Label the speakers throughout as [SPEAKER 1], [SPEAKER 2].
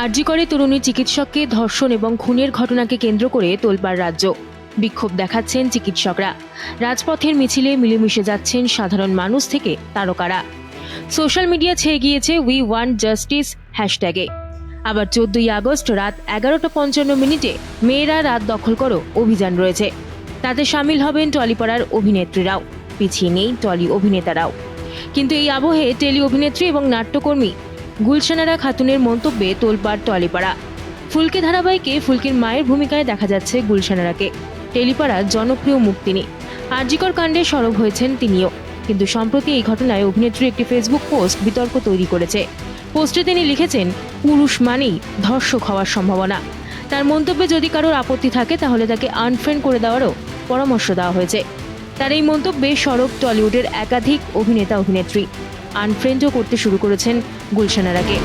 [SPEAKER 1] আরজি করে তরুণী চিকিৎসককে ধর্ষণ এবং খুনের ঘটনাকে কেন্দ্র করে তোলপাড় রাজ্য। বিক্ষোভ দেখাচ্ছেন চিকিৎসকরা। রাজপথের মিছিলে মিলেমিশে যাচ্ছেন সাধারণ মানুষ থেকে তারকারা। সোশ্যাল মিডিয়া ছেয়ে গিয়েছে উই ওয়ান্ট জাস্টিস হ্যাশট্যাগে। আবার 14ই আগস্ট রাত 11:55 মেয়েরা রাত দখল করো অভিযান রয়েছে। তাতে সামিল হবেন টলিপাড়ার অভিনেত্রীরাও, পিছিয়ে নেই টলি অভিনেতারাও। কিন্তু এই আবহে টেলি অভিনেত্রী এবং নাট্যকর্মী গুলশানারা খাতুনের মন্তব্যে তোলপাড় টলিপাড়া। ফুলকি ধারাবাহিকে ফুলকির মায়ের ভূমিকায় দেখা যাচ্ছে গুলশানারাকে। টেলিপাড়ার জনপ্রিয় মুখ তিনি। আরজিকর কাণ্ডে সরব হয়েছেন তিনিও। কিন্তু সম্প্রতি এই ঘটনায় অভিনেত্রীর একটি ফেসবুক পোস্ট বিতর্ক তৈরি করেছে। পোস্টে তিনি লিখেছেন, পুরুষ মানেই ধর্ষক হওয়ার সম্ভাবনা। তার মন্তব্যে যদি কারোর আপত্তি থাকে তাহলে তাকে আনফ্রেন্ড করে দেওয়ারও পরামর্শ দেওয়া হয়েছে। তার এই মন্তব্যে সরব টলিউডের একাধিক অভিনেতা অভিনেত্রী। আনফ্রেন্ডও করতে শুরু করেছেন গুলশানারাকে।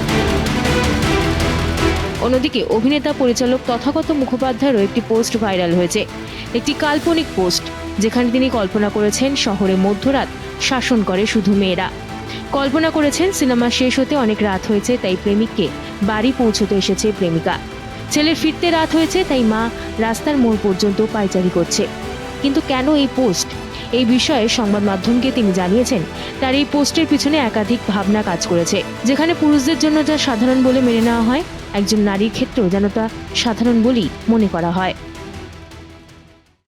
[SPEAKER 1] অন্যদিকে অভিনেতা পরিচালক তথাগত মুখোপাধ্যায়েরও একটি পোস্ট ভাইরাল হয়েছে। একটি কাল্পনিক পোস্ট, যেখানে তিনি কল্পনা করেছেন শহরে মধ্যরাত শাসন করে শুধু মেয়েরা। কল্পনা করেছেন সিনেমা শেষ হতে অনেক রাত হয়েছে, তাই প্রেমিককে বাড়ি পৌঁছতে এসেছে প্রেমিকা। ছেলের ফিরতে রাত হয়েছে, তাই মা রাস্তার মোড় পর্যন্ত পায়চারি করছে। কিন্তু কেন এই পোস্ট? এই বিষয়ে সংবাদ মাধ্যমকে তিনি জানিয়েছেন, তার এই পোস্টের পিছনে একাধিক ভাবনা কাজ করেছে। যেখানে পুরুষদের জন্য যা সাধারণ বলে মেনে নেওয়া হয়, একজন নারীর ক্ষেত্রেও যেন তা সাধারণ বলেই মনে করা হয়।